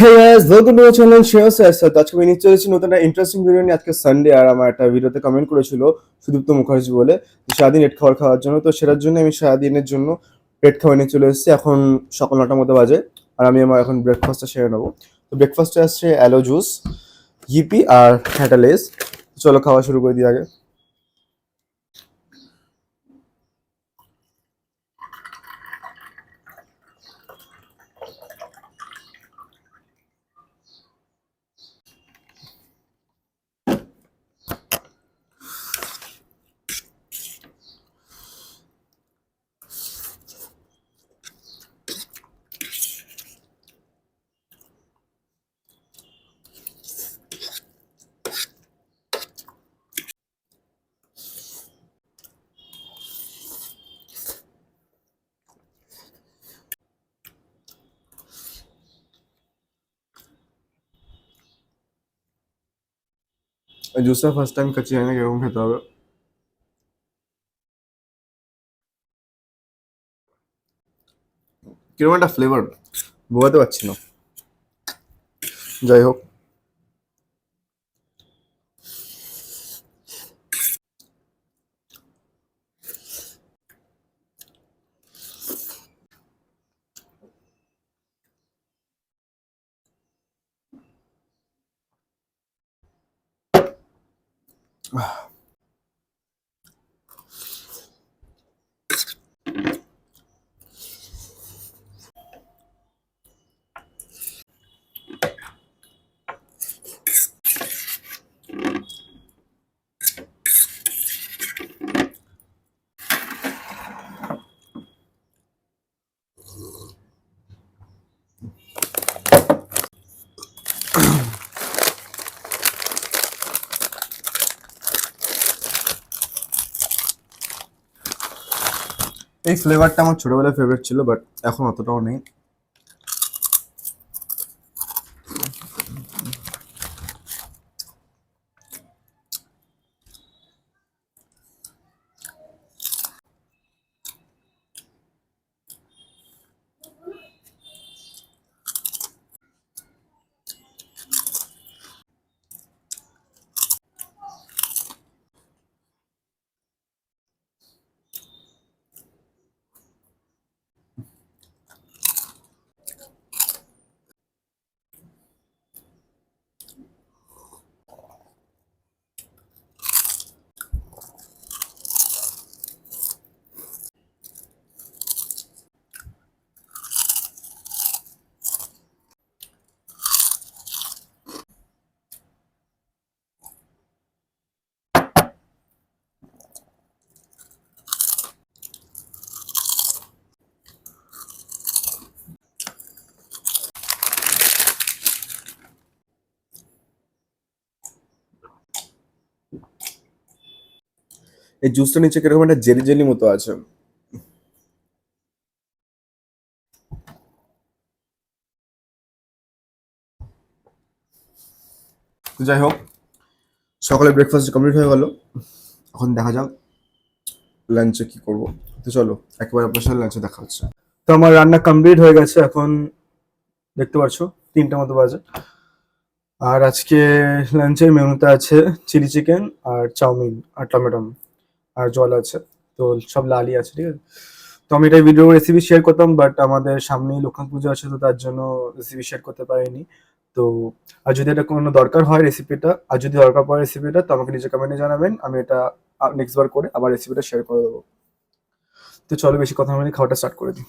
Hey guys, welcome to my channel Shreya Sir. আজকে আমি নিয়ে চলেছি নতুন একটা ইন্টারেস্টিং ভিডিও নিয়ে। আজকে সানডে আর আমার একটা ভিডিওতে কমেন্ট করেছিল সুদীপ্ত মুখার্জি বলে সারাদিন রেড খাবার খাওয়ার জন্য। তো সেটার জন্য আমি সারাদিনের জন্য রেড খাবার নিয়ে চলে এসেছি। এখন সকাল 9টার মতো বাজে আর আমি আমার এখন ব্রেকফাস্টটা সেরে নেবো। তো ব্রেকফাস্টে আসছে অ্যালো জুস, ইপি আর ফ্যাটা লেস। চলো খাওয়া শুরু করে দিই আগে। জুসটা ফার্স্ট টাইম খাচ্ছি, জানি না কিরকম খেতে হবে। কিরকম একটা ফ্লেভার বোঝাতে পারছি না, যাই হোক। এই ফ্লেভারটা আমার ছোটবেলায় ফেভারিট ছিল, বাট এখন অতটাও নেই। এই জুসটা নিচে কিরকম একটা জেলি জেলি মতো আছে। তো যাই হোক, সকালে ব্রেকফাস্ট কমপ্লিট হয়ে গেল। এখন দেখা যাক লাঞ্চে কি করব। তো চলো একেবারে আপনার সাথে লাঞ্চে দেখা হচ্ছে। তো আমার রান্না কমপ্লিট হয়ে গেছে, এখন দেখতে পাচ্ছ 3টার মতো বাজে। আর আজকে লাঞ্চের মেনুতে আছে চিলি চিকেন আর চাউমিন আর টমেটো আর জল আছে। তো সব লালই আছে, ঠিক আছে। তো আমি এটা ভিডিও রেসিপি শেয়ার করতাম, বাট আমাদের সামনেই লক্ষ্মী পুজো আছে, তো তার জন্য রেসিপি শেয়ার করতে পারিনি। তো আর যদি এটা কোনো দরকার হয় রেসিপিটা, আর যদি দরকার পড়ে রেসিপিটা, তো আমাকে নিচে কমেন্টে জানাবেন, আমি এটা নেক্সট বার করে আবার রেসিপিটা শেয়ার করে দেবো। তো চলো বেশি কথা বলে খাওয়াটা স্টার্ট করে দিই।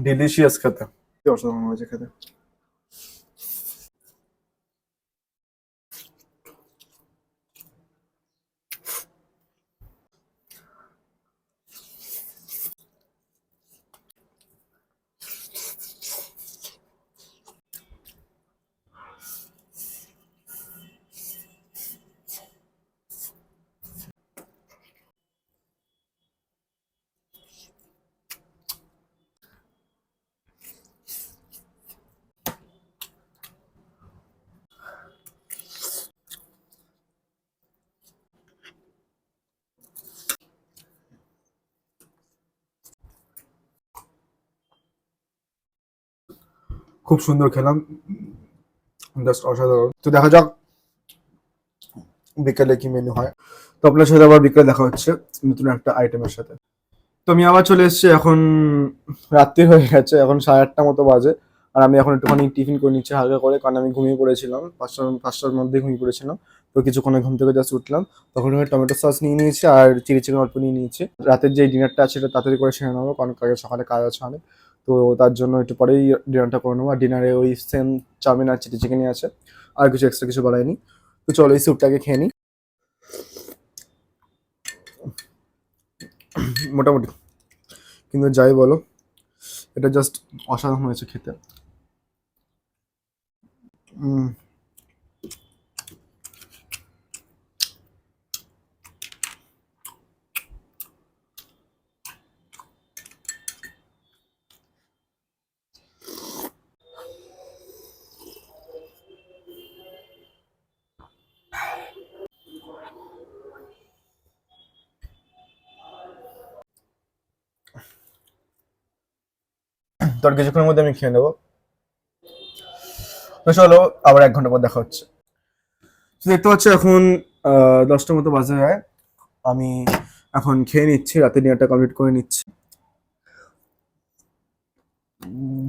ডিলিশিয়াস খেতে, অসাধারণ হয়েছে খেতে। খুব সুন্দর খেলাম, জাস্ট অসাধারণ। তো দেখা যাক বিকেলে কি মেনু হয়। তো আপনার সাথে আবার বিকেলে দেখা হচ্ছে নতুন একটা আইটেমের সাথে। তো আমি আবার চলে এসেছি, এখন রাত্রি হয়ে গেছে, এখন 8:30 মতো বাজে। আর আমি এখন একটুখানি টিফিন করে নিচ্ছি হালকা করে, কারণ আমি ঘুমিয়ে পড়েছিলাম, 5টার মধ্যে ঘুমিয়ে পড়েছিলাম। তো কিছুক্ষণে ঘুম থেকে জাস্ট উঠলাম, তখন আমি টমেটো সস নিয়ে নিয়েছি আর চিলি চিকেন অল্প নিয়ে নিয়েছি। রাতের যে ডিনারটা আছে সেটা তাড়াতাড়ি করে সেরে নেবো, কারণ কালকে সকালে কাজ আছে অনেক। তো তার জন্য একটু পরেই ডিনারটা করে নেবো। আর ডিনারে ওই সেম চাউমিন আর চিলি চিকেনই আছে, আর কিছু এক্সট্রা কিছু বানাইনি। তো চলো এই স্যুপটাকে খেয়ে নিই। মোটামুটি, কিন্তু যাই বলো, এটা জাস্ট অসাধারণ হয়েছে খেতে। উম, তোর কিছুক্ষণের মধ্যে আমি খেয়ে নেবো। তো চলো আবার 1 ঘন্টা পর দেখা হচ্ছে। তো দেখতে পাচ্ছ এখন 10টার মতো বাজে যায়। আমি এখন খেয়ে নিচ্ছি, রাতে ডিনারটা কমপ্লিট করে নিচ্ছি। উম,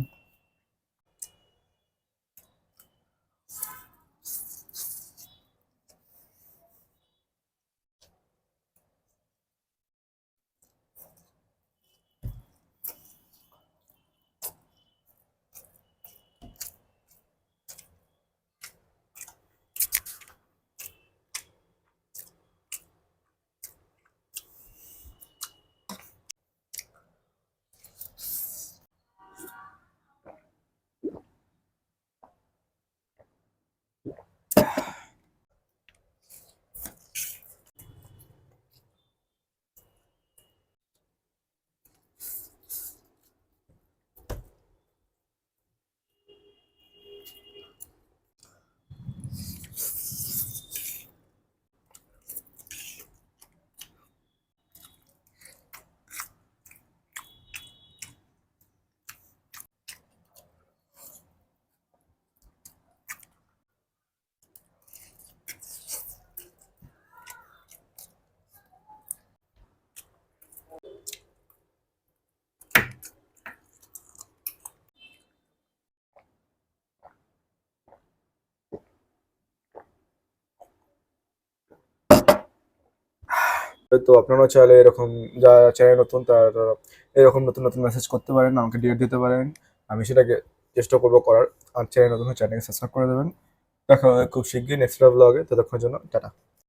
তো আপনারাও চাইলে এরকম, যা চ্যানেল নতুন তারা এরকম নতুন নতুন মেসেজ করতে পারেন, আমাকে ডিরেক্ট দিতে পারেন, আমি সেটাকে চেষ্টা করবো করার। আর চ্যানেল নতুন চ্যানেলকে সাবস্ক্রাইব করে দেবেন। দেখা হবে খুব শিগগিরই নেক্সট ব্লগে, ততক্ষণের জন্য টাটা।